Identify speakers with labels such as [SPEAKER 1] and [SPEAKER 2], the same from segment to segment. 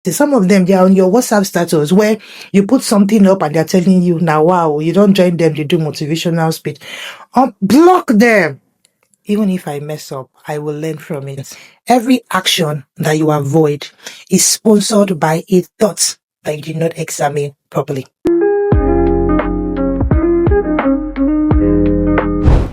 [SPEAKER 1] Some of them, they're on your WhatsApp status where you put something up and they're telling you, now, wow, you don't join them, they do motivational speech. Block them. Even if I mess up, I will learn from it. Every action that you avoid is sponsored by a thought that you did not examine properly.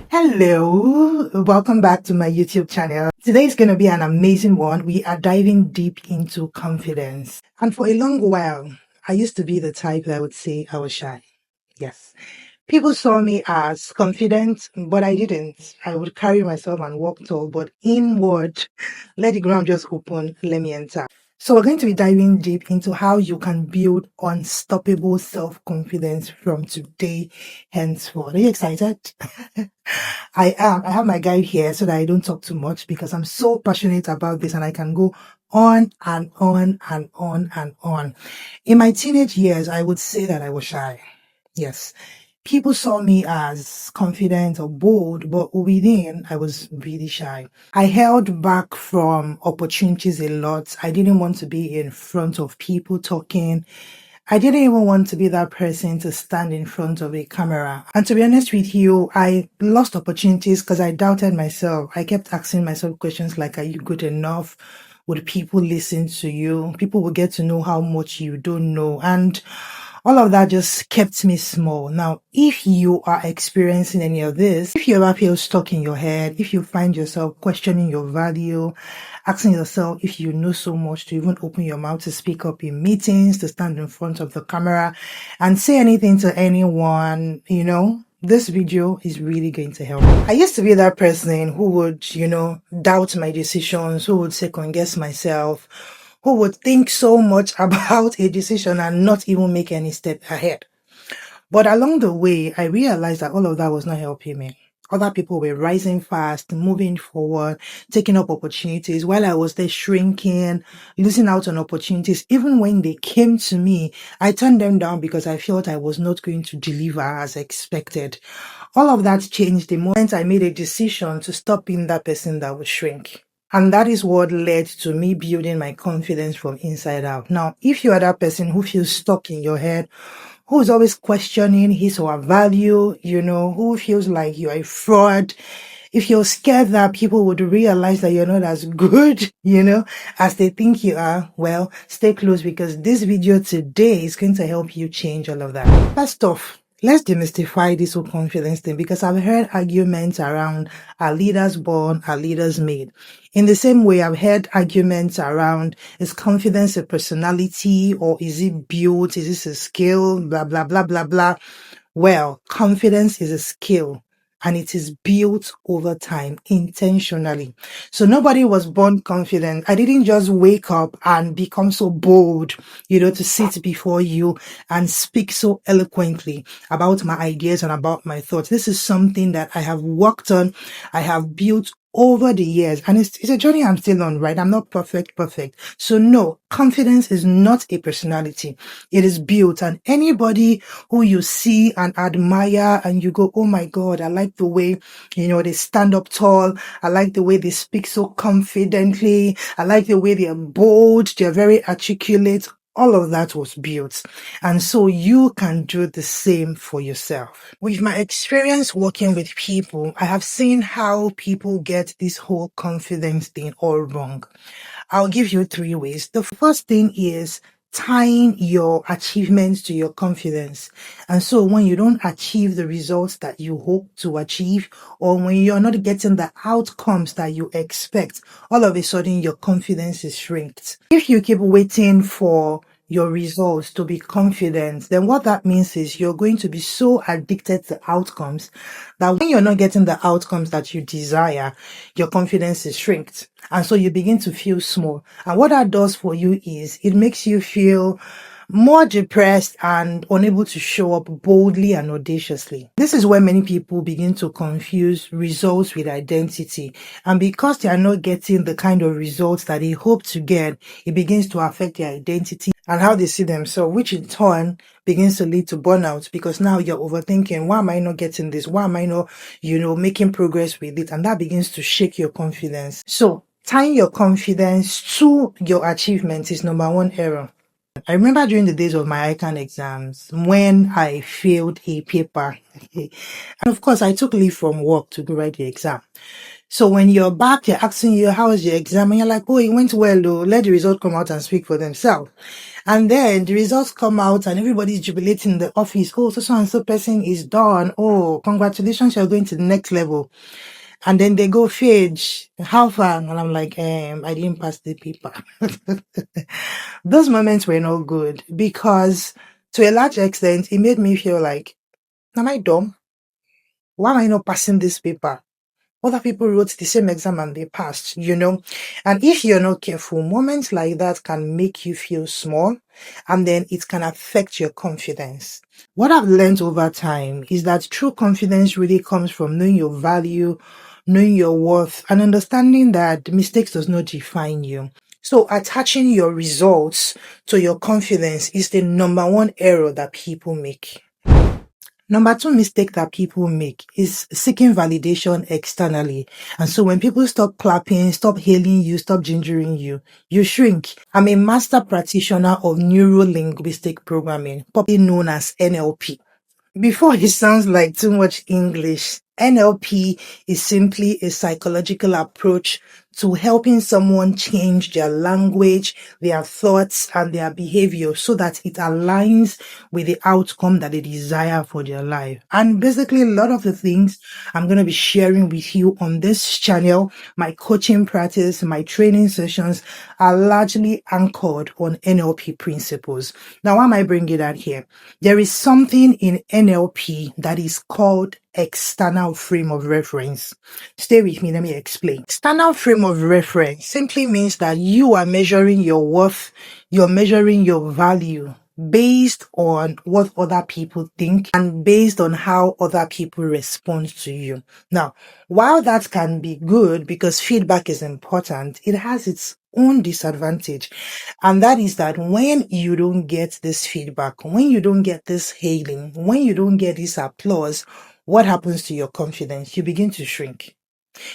[SPEAKER 1] Hello, welcome back to my YouTube channel. Today is going to be an amazing one. We are diving deep into confidence. And for a long while, I used to be the type that would say I was shy. Yes. People saw me as confident, but I didn't. I would carry myself and walk tall, but inward, let the ground just open, let me enter. So we're going to be diving deep into how you can build unstoppable self-confidence from today henceforth. Are you excited? I am. I have my guide here so that I don't talk too much because I'm so passionate about this and I can go on and on and on and on. In my teenage years, I would say that I was shy. Yes. People saw me as confident or bold, but within, I was really shy. I held back from opportunities a lot. I didn't want to be in front of people talking. I didn't even want to be that person to stand in front of a camera. And to be honest with you, I lost opportunities because I doubted myself. I kept asking myself questions like, are you good enough? Would people listen to you? People will get to know how much you don't know. And all of that just kept me small. Now, if you are experiencing any of this, if you ever feel stuck in your head, if you find yourself questioning your value, asking yourself if you know so much to even open your mouth to speak up in meetings, to stand in front of the camera and say anything to anyone, this video is really going to help. I used to be that person who would, doubt my decisions, who would second guess myself, who would think so much about a decision and not even make any step ahead. But along the way, I realized that all of that was not helping me. Other people were rising fast, moving forward, taking up opportunities while I was there shrinking, losing out on opportunities. Even when they came to me, I turned them down because I felt I was not going to deliver as expected. All of that changed the moment I made a decision to stop being that person that would shrink. And that is what led to me building my confidence from inside out. Now, if you are that person who feels stuck in your head, who is always questioning his or her value, who feels like you're a fraud, if you're scared that people would realize that you're not as good, as they think you are, well, stay close because this video today is going to help you change all of that. First off, let's demystify this whole confidence thing because I've heard arguments around are leaders born, are leaders made. In the same way, I've heard arguments around is confidence a personality or is it built? Is this a skill? Blah, blah, blah, blah, blah. Well, confidence is a skill and it is built over time intentionally. So nobody was born confident. I didn't just wake up and become so bold, to sit before you and speak so eloquently about my ideas and about my thoughts. This is something that I have worked on. I have built over the years, and it's a journey I'm still on, right? I'm not perfect. So no, confidence is not a personality. It is built, and anybody who you see and admire and you go, oh my God, I like the way, they stand up tall. I like the way they speak so confidently. I like the way they're bold. They're very articulate. All of that was built. And so you can do the same for yourself. With my experience working with people, I have seen how people get this whole confidence thing all wrong. I'll give you 3 ways. The first thing is tying your achievements to your confidence. And so when you don't achieve the results that you hope to achieve, or when you're not getting the outcomes that you expect, all of a sudden your confidence is shrinked. If you keep waiting for your results to be confident, then what that means is you're going to be so addicted to outcomes that when you're not getting the outcomes that you desire, your confidence is shrinked. And so you begin to feel small. And what that does for you is it makes you feel more depressed and unable to show up boldly and audaciously. This is where many people begin to confuse results with identity. And because they are not getting the kind of results that they hope to get, it begins to affect their identity and how they see themselves, which in turn begins to lead to burnout because now you're overthinking, why am I not getting this? Why am I not, making progress with it? And that begins to shake your confidence. So Tying your confidence to your achievements is number one error. I remember during the days of my ICANN exams when I failed a paper. And of course, I took leave from work to go write the exam. So when you're back, they're asking you, how was your exam? And you're like, oh, it went well, though. Let the results come out and speak for themselves. And then the results come out and everybody's jubilating in the office. Oh, so and so person is done. Oh, congratulations, you're going to the next level. And then they go, Phage, how far? And I'm like, I didn't pass the paper. Those moments were not good because to a large extent, it made me feel like, am I dumb? Why am I not passing this paper? Other people wrote the same exam and they passed, And if you're not careful, moments like that can make you feel small and then it can affect your confidence. What I've learned over time is that true confidence really comes from knowing your value, knowing your worth, and understanding that mistakes does not define you. So attaching your results to your confidence is the number one error that people make. Number two mistake that people make is seeking validation externally. And so when people stop clapping, stop hailing you, stop gingering you, you shrink. I'm a master practitioner of neuro-linguistic programming, popularly known as NLP. Before it sounds like too much English, NLP is simply a psychological approach to helping someone change their language, their thoughts, and their behavior so that it aligns with the outcome that they desire for their life. And basically, a lot of the things I'm going to be sharing with you on this channel, my coaching practice, my training sessions are largely anchored on NLP principles. Now, why am I bringing that here? There is something in NLP that is called external frame of reference. Stay with me, let me explain. External frame of reference simply means that you are measuring your worth, you're measuring your value based on what other people think and based on how other people respond to you. Now, while that can be good because feedback is important, it has its own disadvantage. And that is that when you don't get this feedback, when you don't get this hailing, when you don't get this applause, what happens to your confidence? You begin to shrink.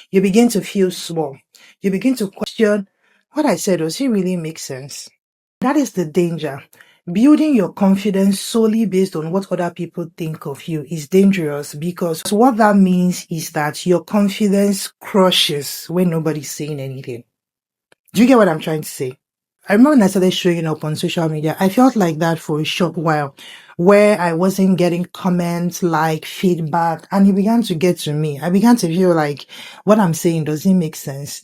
[SPEAKER 1] You begin to feel small. You begin to question what I said. Does it really make sense? That is the danger. Building your confidence solely based on what other people think of you is dangerous because what that means is that your confidence crushes when nobody's saying anything. Do you get what I'm trying to say? I remember when I started showing up on social media, I felt like that for a short while where I wasn't getting comments, like feedback, and it began to get to me. I began to feel like what I'm saying doesn't make sense.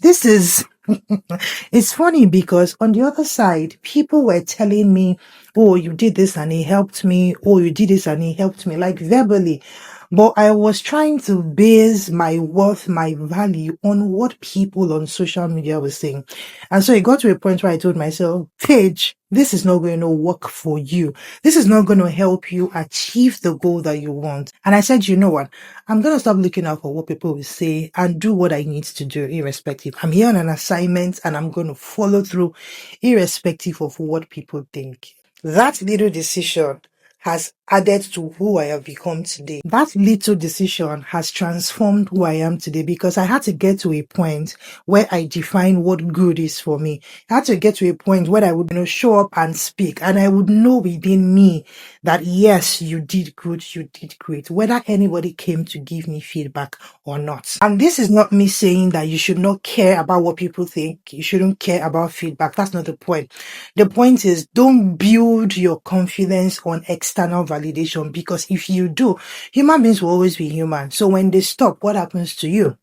[SPEAKER 1] It's funny because on the other side, people were telling me, oh, you did this and it helped me. Oh, you did this and it helped me, like verbally. But I was trying to base my worth, my value on what people on social media were saying. And so it got to a point where I told myself, Paige, this is not going to work for you. This is not going to help you achieve the goal that you want. And I said, you know what? I'm going to stop looking out for what people will say and do what I need to do irrespective. I'm here on an assignment and I'm going to follow through irrespective of what people think. That little decision has added to who I have become today. That little decision has transformed who I am today because I had to get to a point where I define what good is for me. I had to get to a point where I would, show up and speak and I would know within me that yes, you did good, you did great, whether anybody came to give me feedback or not. And this is not me saying that you should not care about what people think. You shouldn't care about feedback. That's not the point. The point is don't build your confidence on external validation because if you do, human beings will always be human. So when they stop, what happens to you?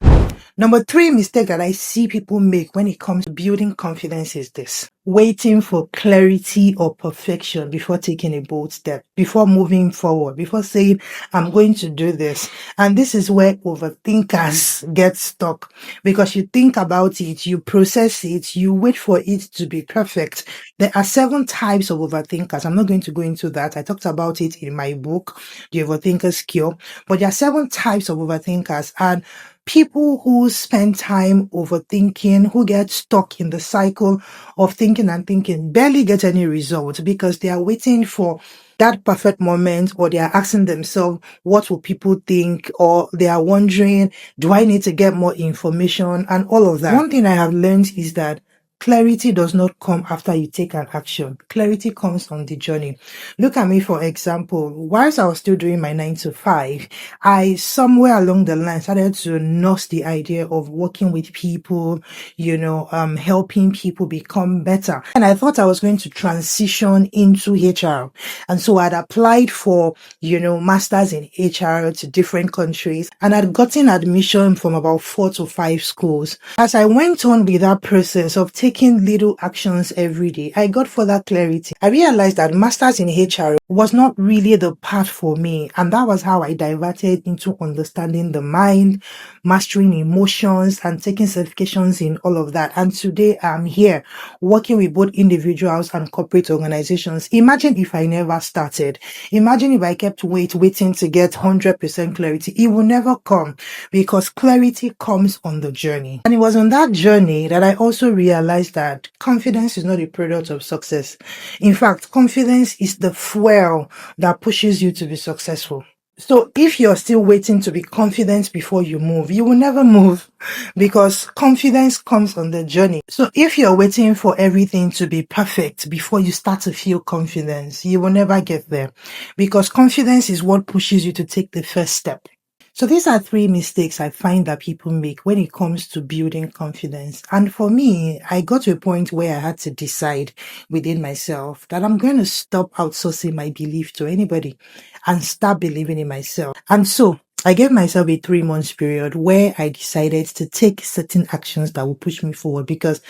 [SPEAKER 1] Number three mistake that I see people make when it comes to building confidence is this: waiting for clarity or perfection before taking a bold step, before moving forward, before saying, I'm going to do this. And this is where overthinkers get stuck because you think about it, you process it, you wait for it to be perfect. There are 7 types of overthinkers. I'm not going to go into that. I talked about it in my book, The Overthinker's Cure. But there are 7 types of overthinkers, and people who spend time overthinking, who get stuck in the cycle of thinking and thinking, barely get any results because they are waiting for that perfect moment, or they are asking themselves, what will people think? Or they are wondering, do I need to get more information and all of that? One thing I have learned is that clarity does not come after you take an action. Clarity comes on the journey. Look at me, for example. Whilst I was still doing my 9 to 5, I somewhere along the line started to nurse the idea of working with people, helping people become better. And I thought I was going to transition into HR. And so I'd applied for, masters in HR to different countries, and I'd gotten admission from about 4 to 5 schools. As I went on with that process of taking little actions every day, I got further clarity. I realized that masters in HR was not really the path for me. And that was how I diverted into understanding the mind, mastering emotions, and taking certifications in all of that. And today I'm here working with both individuals and corporate organizations. Imagine if I never started. Imagine if I kept waiting to get 100% clarity. It will never come, because clarity comes on the journey. And it was on that journey that I also realized that confidence is not a product of success. In fact, confidence is the fuel that pushes you to be successful. So if you're still waiting to be confident before you move, you will never move, because confidence comes on the journey. So if you're waiting for everything to be perfect before you start to feel confidence, you will never get there, because confidence is what pushes you to take the first step. So these are 3 mistakes I find that people make when it comes to building confidence. And for me, I got to a point where I had to decide within myself that I'm going to stop outsourcing my belief to anybody and start believing in myself. And so I gave myself a 3-month period where I decided to take certain actions that will push me forward, because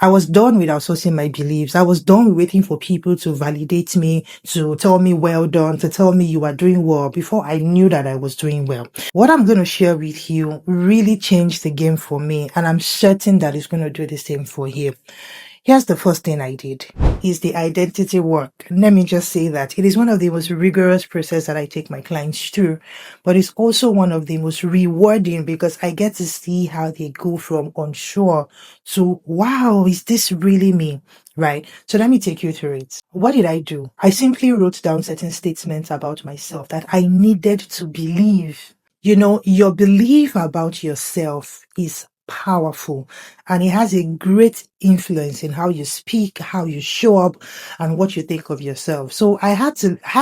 [SPEAKER 1] I was done with outsourcing my beliefs. I was done with waiting for people to validate me, to tell me well done, to tell me you are doing well before I knew that I was doing well. What I'm going to share with you really changed the game for me, and I'm certain that it's going to do the same for you. Here's the first thing I did, is the identity work. Let me just say that it is one of the most rigorous process that I take my clients through, but it's also one of the most rewarding, because I get to see how they go from unsure to, wow, is this really me? Right? So let me take you through it. What did I do? I simply wrote down certain statements about myself that I needed to believe. Your belief about yourself is powerful, and it has a great influence in how you speak, how you show up, and what you think of yourself. So I had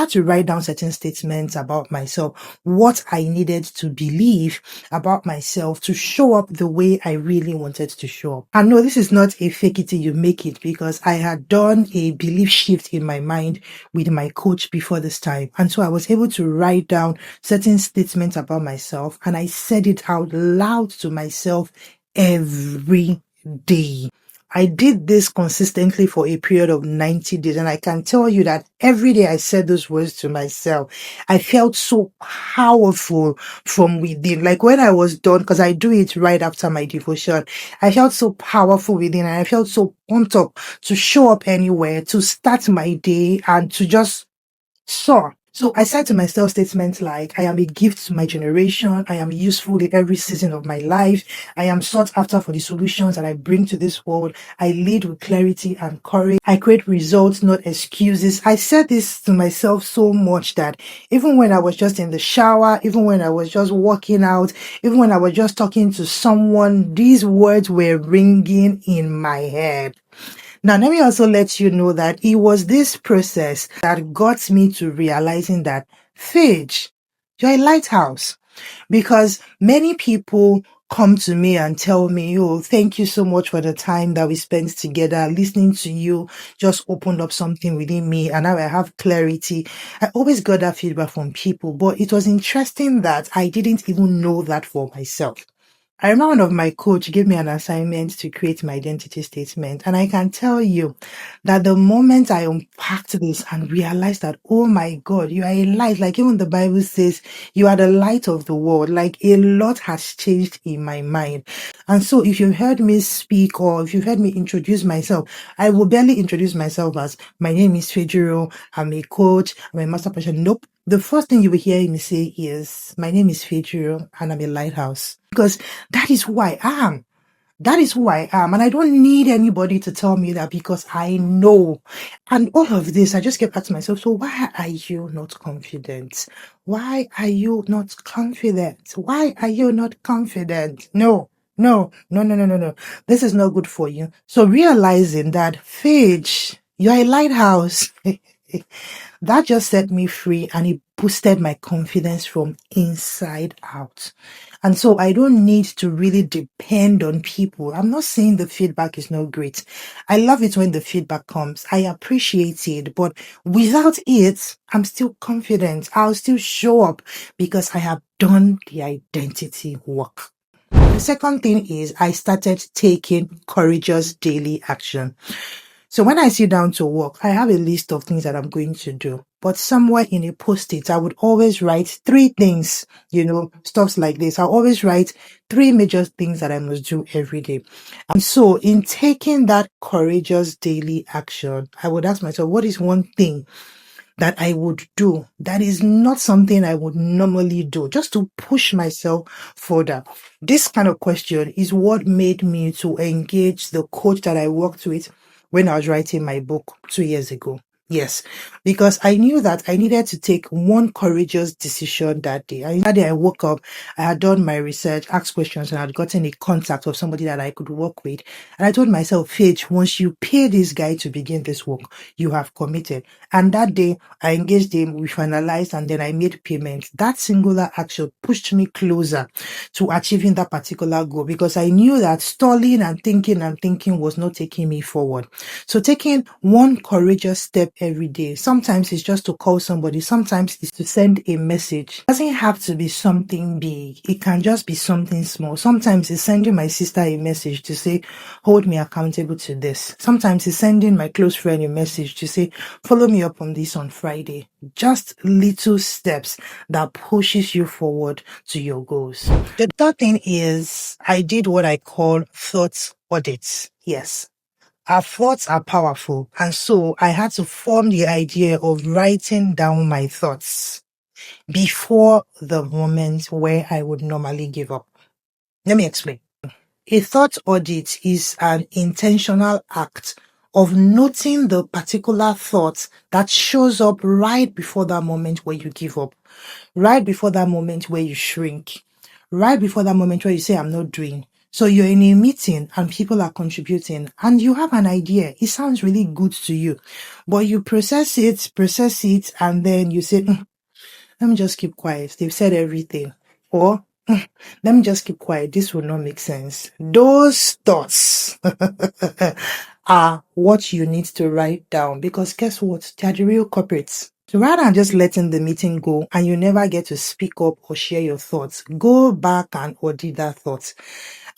[SPEAKER 1] to write down certain statements about myself, what I needed to believe about myself to show up the way I really wanted to show up. And no, this is not a fake it till you make it, because I had done a belief shift in my mind with my coach before this time. And so I was able to write down certain statements about myself, and I said it out loud to myself every day. I did this consistently for a period of 90 days, and I can tell you that every day I said those words to myself, I felt so powerful from within. Like when I was done, because I do it right after my devotion, I felt so powerful within, and I felt so pumped up to show up anywhere, to start my day, and to just soar. So I said to myself statements like, I am a gift to my generation. I am useful in every season of my life. I am sought after for the solutions that I bring to this world. I lead with clarity and courage. I create results, not excuses. I said this to myself so much that even when I was just in the shower, even when I was just walking out, even when I was just talking to someone, these words were ringing in my head. Now, let me also let you know that it was this process that got me to realizing that, Fage, you're a lighthouse. Because many people come to me and tell me, oh, thank you so much for the time that we spent together. Listening to you just opened up something within me, and now I have clarity. I always got that feedback from people, but it was interesting that I didn't even know that for myself. I remember one of my coach gave me an assignment to create my identity statement. And I can tell you that the moment I unpacked this and realized that, oh my God, you are a light. Like even the Bible says, you are the light of the world. Like a lot has changed in my mind. And so if you've heard me speak, or if you've heard me introduce myself, I will barely introduce myself as, my name is Fejiro, I'm a coach, I'm a master practitioner. Nope. The first thing you will hear me say is, my name is Fejiro and I'm a lighthouse. Because that is who I am. That is who I am. And I don't need anybody to tell me that because I know. And all of this, I just kept asking myself, so why are you not confident? Why are you not confident? Why are you not confident? No, no, no, no, no, no, no. This is not good for you. So realizing that, Phage, you're a lighthouse. That just set me free and it boosted my confidence from inside out. And so I don't need to really depend on people. I'm not saying the feedback is not great. I love it when the feedback comes. I appreciate it. But without it, I'm still confident. I'll still show up because I have done the identity work. The second thing is I started taking courageous daily action. So when I sit down to work, I have a list of things that I'm going to do. But somewhere in a post-it, I would always write 3 things, stuff like this. I always write 3 major things that I must do every day. And so in taking that courageous daily action, I would ask myself, what is one thing that I would do that is not something I would normally do, just to push myself further? This kind of question is what made me to engage the coach that I worked with when I was writing my book 2 years ago. Yes, because I knew that I needed to take one courageous decision that day. That day I woke up, I had done my research, asked questions, and I had gotten a contact of somebody that I could work with. And I told myself, Phage, once you pay this guy to begin this work, you have committed. And that day I engaged him, we finalized, and then I made payment. That singular action pushed me closer to achieving that particular goal because I knew that stalling and thinking was not taking me forward. So taking one courageous step every day, sometimes it's just to call somebody, sometimes it's to send a message. It doesn't have to be something big. It can just be something small. Sometimes it's sending my sister a message to say, hold me accountable to this. Sometimes it's sending my close friend a message to say, follow me up on this on Friday. Just little steps that pushes you forward to your goals. The third thing is I did what I call thought audits. Yes. Our thoughts are powerful. And so I had to form the idea of writing down my thoughts before the moment where I would normally give up. Let me explain. A thought audit is an intentional act of noting the particular thought that shows up right before that moment where you give up, right before that moment where you shrink, right before that moment where you say, I'm not doing. So you're in a meeting and people are contributing and you have an idea. It sounds really good to you, but you process it, and then you say, let me just keep quiet. They've said everything. Or, let me just keep quiet. This will not make sense. Those thoughts are what you need to write down because guess what? They're the real culprits. So rather than just letting the meeting go and you never get to speak up or share your thoughts, go back and audit that thought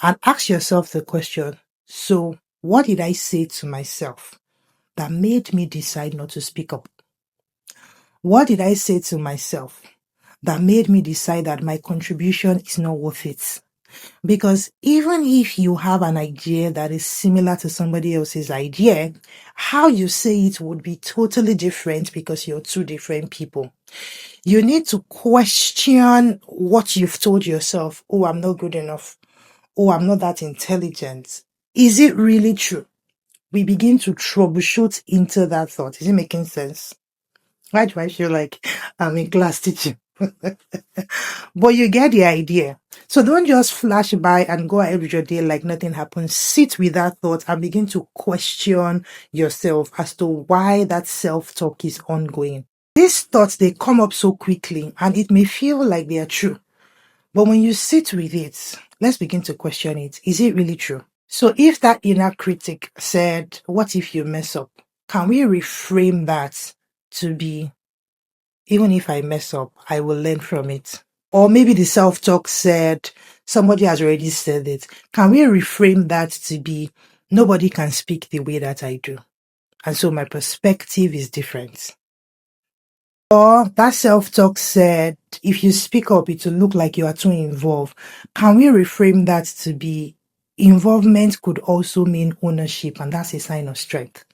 [SPEAKER 1] and ask yourself the question, so what did I say to myself that made me decide not to speak up? What did I say to myself that made me decide that my contribution is not worth it? Because even if you have an idea that is similar to somebody else's idea, how you say it would be totally different because you're 2 different people. You need to question what you've told yourself. Oh, I'm not good enough. Oh, I'm not that intelligent. Is it really true? We begin to troubleshoot into that thought. Is it making sense? Why do I feel like I'm in class teaching? But you get the idea. So don't just flash by and go ahead with your day like nothing happened. Sit with that thought and begin to question yourself as to why that self-talk is ongoing. These thoughts, they come up so quickly and it may feel like they are true. But when you sit with it, let's begin to question it. Is it really true? So if that inner critic said, what if you mess up? Can we reframe that to be, even if I mess up, I will learn from it? Or maybe the self-talk said, somebody has already said it. Can we reframe that to be, nobody can speak the way that I do? And so my perspective is different. Or that self-talk said, if you speak up, it will look like you are too involved. Can we reframe that to be, involvement could also mean ownership, and that's a sign of strength?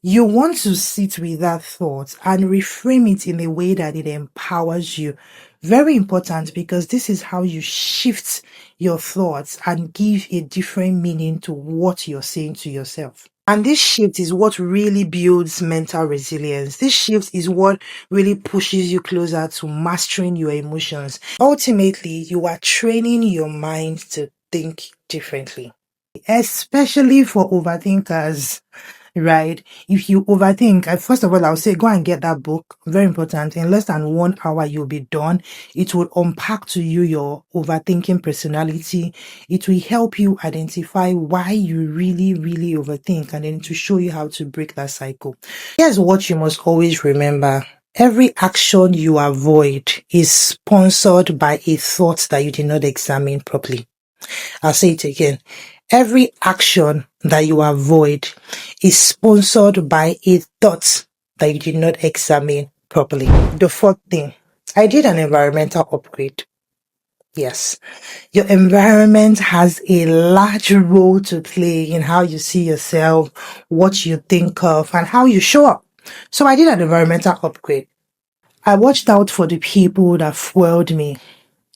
[SPEAKER 1] You want to sit with that thought and reframe it in a way that it empowers you. Very important, because this is how you shift your thoughts and give a different meaning to what you're saying to yourself. And this shift is what really builds mental resilience. This shift is what really pushes you closer to mastering your emotions. Ultimately, you are training your mind to think differently, especially for overthinkers. Right? If you overthink, first of all, I'll say go and get that book. Very important. In less than 1 hour, you'll be done. It will unpack to you your overthinking personality. It will help you identify why you really, really overthink, and then to show you how to break that cycle. Here's what you must always remember. Every action you avoid is sponsored by a thought that you did not examine properly. I'll say it again. Every action that you avoid is sponsored by a thought that you did not examine properly. The fourth thing, I did an environmental upgrade. Yes, your environment has a large role to play in how you see yourself, what you think of, and how you show up. So I did an environmental upgrade. I watched out for the people that fueled me,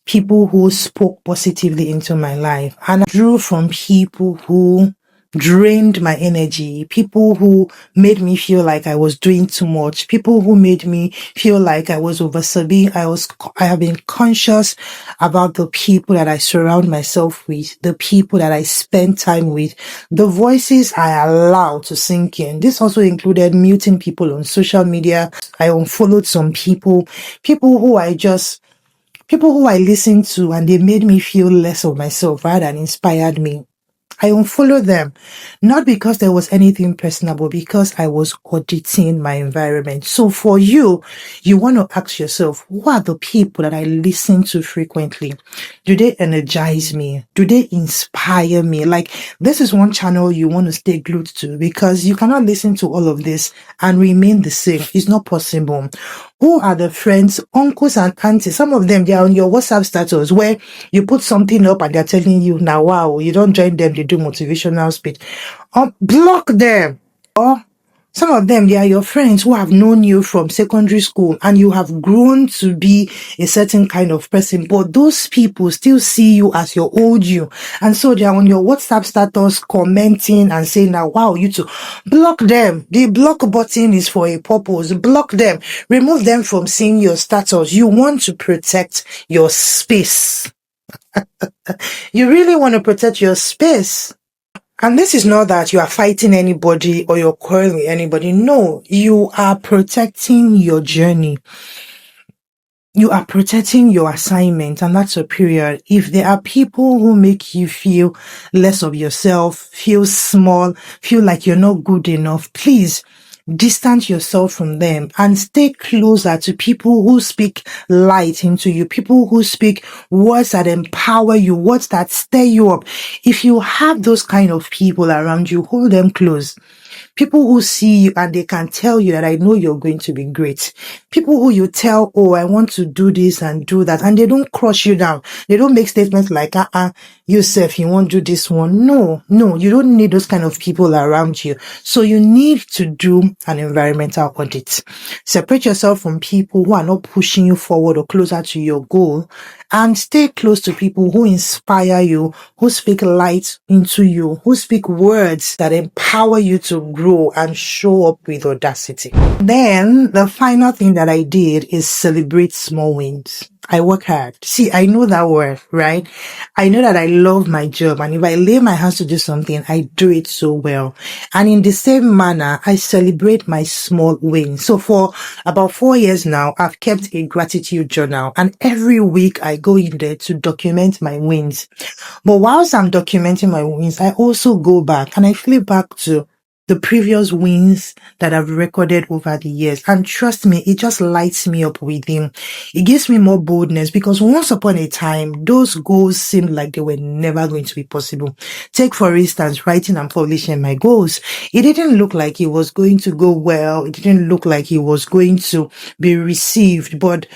[SPEAKER 1] people who spoke positively into my life, and I drew from people who drained my energy, people who made me feel like I was doing too much, people who made me feel like I was overserving. I have been conscious about the people that I surround myself with, the people that I spend time with, the voices I allow to sink in. This also included muting people on social media. I unfollowed some people who I listened to, and they made me feel less of myself rather than inspired me. I unfollowed them, not because there was anything personal, but because I was auditing my environment. So for you, you want to ask yourself, who are the people that I listen to frequently? Do they energize me? Do they inspire me? Like, this is one channel you want to stay glued to, because you cannot listen to all of this and remain the same. It's not possible. Who are the friends, uncles and aunties? Some of them, they are on your WhatsApp status where you put something up and they're telling you, now, wow, you don't join them, they do motivational speech. Block them. Or some of them, they are your friends who have known you from secondary school and you have grown to be a certain kind of person, but those people still see you as your old you. And so they are on your WhatsApp status commenting and saying, now, wow, you too. Block them. The block button is for a purpose. Block them. Remove them from seeing your status. You want to protect your space. You really want to protect your space. And this is not that you are fighting anybody or you're quarreling with anybody. No, you are protecting your journey. You are protecting your assignment, and that's a period. If there are people who make you feel less of yourself, feel small, feel like you're not good enough, please distance yourself from them and stay closer to people who speak light into you, people who speak words that empower you, words that stir you up. If you have those kind of people around you, hold them close. People who see you and they can tell you that I know you're going to be great. People who you tell, oh, I want to do this and do that. And they don't crush you down. They don't make statements like, Yourself, you won't do this one. No, you don't need those kind of people around you. So you need to do an environmental audit. Separate yourself from people who are not pushing you forward or closer to your goal, and stay close to people who inspire you, who speak light into you, who speak words that empower you to grow and show up with audacity. Then the final thing that I did is celebrate small wins. I work hard. See, I know that word, right? I know that I love my job, and if I lay my hands to do something, I do it so well. And in the same manner, I celebrate my small wins. So for about 4 years now, I've kept a gratitude journal, and every week I go in there to document my wins. But whilst I'm documenting my wins, I also go back and I flip back to the previous wins that I've recorded over the years. And trust me, it just lights me up within. It gives me more boldness, because once upon a time, those goals seemed like they were never going to be possible. Take, for instance, writing and publishing my goals. It didn't look like it was going to go well. It didn't look like it was going to be received. But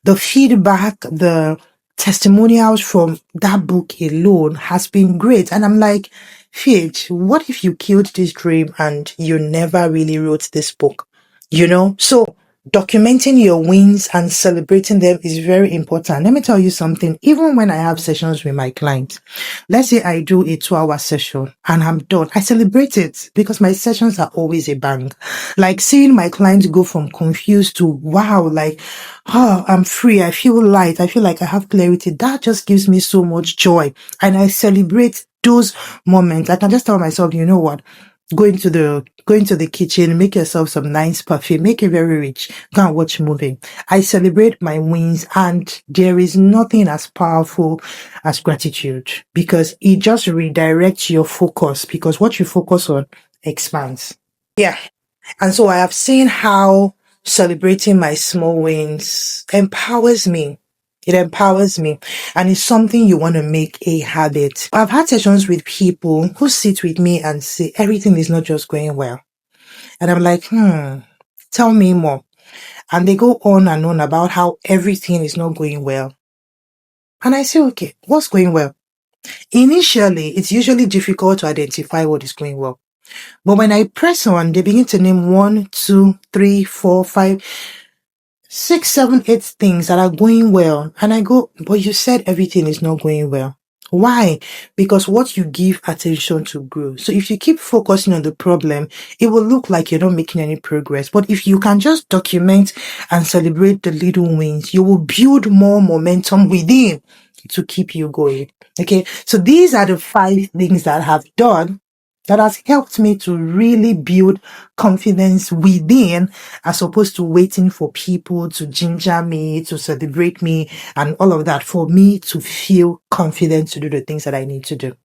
[SPEAKER 1] the feedback, the testimonials from that book alone has been great. And I'm like, Fitch, what if you killed this dream and you never really wrote this book? You know? So documenting your wins and celebrating them is very important. Let me tell you something. Even when I have sessions with my clients, let's say I do a 2-hour session and I'm done, I celebrate it because my sessions are always a bang. Like seeing my clients go from confused to wow, like, oh, I'm free. I feel light. I feel like I have clarity. That just gives me so much joy. And I celebrate those moments. I can just tell myself, you know what? Go into the kitchen, make yourself some nice perfume, make it very rich, go and watch movie. I celebrate my wins, and there is nothing as powerful as gratitude because it just redirects your focus because what you focus on expands. Yeah. And so I have seen how celebrating my small wins empowers me. It empowers me. And it's something you want to make a habit. I've had sessions with people who sit with me and say, everything is not just going well. And I'm like, tell me more. And they go on and on about how everything is not going well. And I say, okay, what's going well? Initially, it's usually difficult to identify what is going well. But when I press on, they begin to name 1, 2, 3, 4, 5, 6, 7, 8 things that are going well. And I go, but you said everything is not going well. Why? Because what you give attention to grows. So if you keep focusing on the problem, it will look like you're not making any progress. But if you can just document and celebrate the little wins, you will build more momentum within to keep you going. Okay. So these are the 5 things that I have done that has helped me to really build confidence within as opposed to waiting for people to ginger me, to celebrate me and all of that for me to feel confident to do the things that I need to do.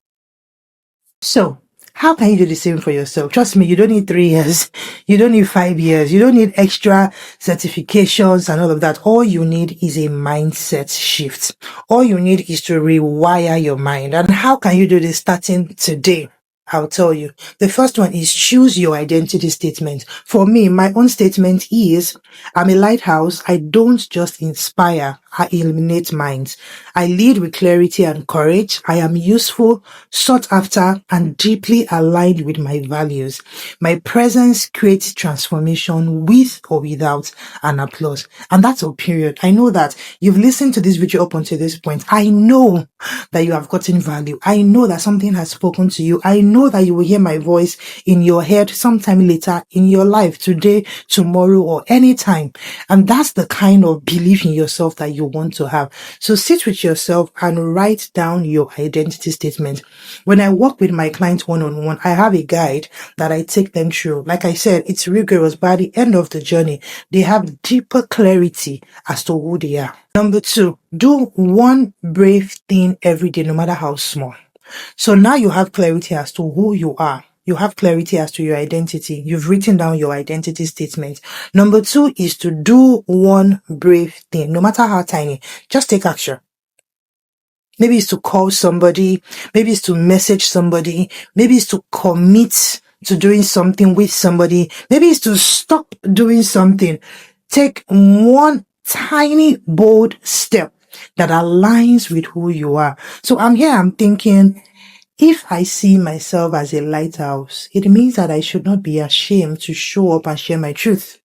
[SPEAKER 1] So how can you do the same for yourself? Trust me, you don't need 3 years. You don't need 5 years. You don't need extra certifications and all of that. All you need is a mindset shift. All you need is to rewire your mind. And how can you do this starting today? I'll tell you. The first one is choose your identity statement. For me, my own statement is, I'm a lighthouse. I don't just inspire, I illuminate minds. I lead with clarity and courage. I am useful, sought after, and deeply aligned with my values. My presence creates transformation with or without an applause. And that's a period. I know that you've listened to this video up until this point. I know that you have gotten value. I know that something has spoken to you. I know that you will hear my voice in your head sometime later in your life, today, tomorrow, or anytime. And that's the kind of belief in yourself that you want to have. So sit with yourself and write down your identity statement. When I work with my clients one-on-one, I have a guide that I take them through. Like I said, it's rigorous, but at the end of the journey, they have deeper clarity as to who they are. Number 2, do one brave thing every day, no matter how small. So now you have clarity as to who you are. You have clarity as to your identity. You've written down your identity statement. Number 2 is to do one brave thing, no matter how tiny. Just take action. Maybe it's to call somebody. Maybe it's to message somebody. Maybe it's to commit to doing something with somebody. Maybe it's to stop doing something. Take one tiny, bold step that aligns with who you are. So I'm thinking, if I see myself as a lighthouse, it means that I should not be ashamed to show up and share my truth.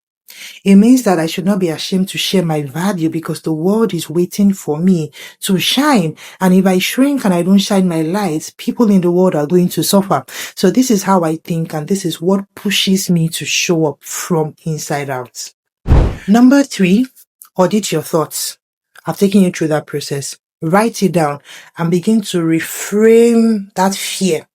[SPEAKER 1] It means that I should not be ashamed to share my value because the world is waiting for me to shine. And if I shrink and I don't shine my light, people in the world are going to suffer. So this is how I think, and this is what pushes me to show up from inside out. Number 3, audit your thoughts. I've taken you through that process. Write it down and begin to reframe that fear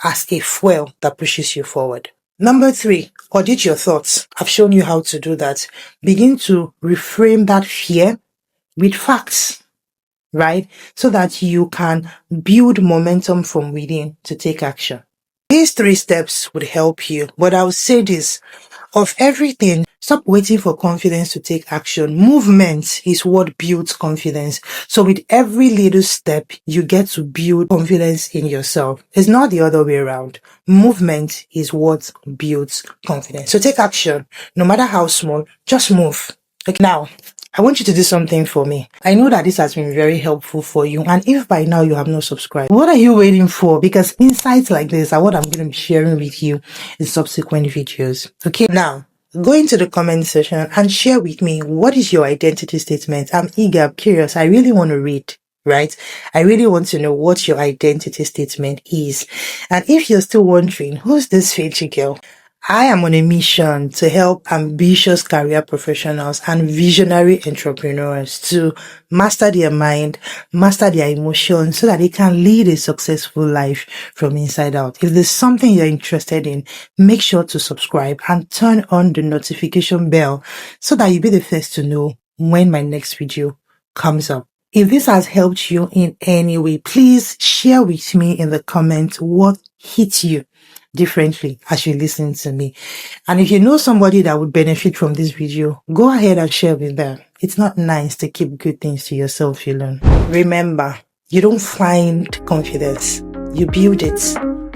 [SPEAKER 1] as a fuel that pushes you forward. Number 3, audit your thoughts. I've shown you how to do that. Begin to reframe that fear with facts, right? So that you can build momentum from within to take action. These 3 steps would help you, but I'll say this, of everything, stop waiting for confidence to take action. Movement is what builds confidence. So with every little step, you get to build confidence in yourself. It's not the other way around. Movement is what builds confidence. So take action, no matter how small, just move. Okay, now, I want you to do something for me. I know that this has been very helpful for you. And if by now you have not subscribed, what are you waiting for? Because insights like this are what I'm going to be sharing with you in subsequent videos. Okay. Now, go into the comment section and share with me, what is your identity statement? I'm eager, I'm curious. I really want to read, right? I really want to know what your identity statement is. And if you're still wondering, who's this Fetchy girl? I am on a mission to help ambitious career professionals and visionary entrepreneurs to master their mind, master their emotions, so that they can lead a successful life from inside out. If there's something you're interested in, make sure to subscribe and turn on the notification bell so that you'll be the first to know when my next video comes up. If this has helped you in any way, please share with me in the comments what hit you differently as you listen to me. And if you know somebody that would benefit from this video, go ahead and share with them. It's not nice to keep good things to yourself alone. Remember, you don't find confidence, you build it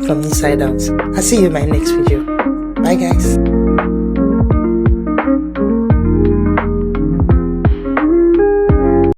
[SPEAKER 1] from inside out. I'll see you in my next video. Bye guys.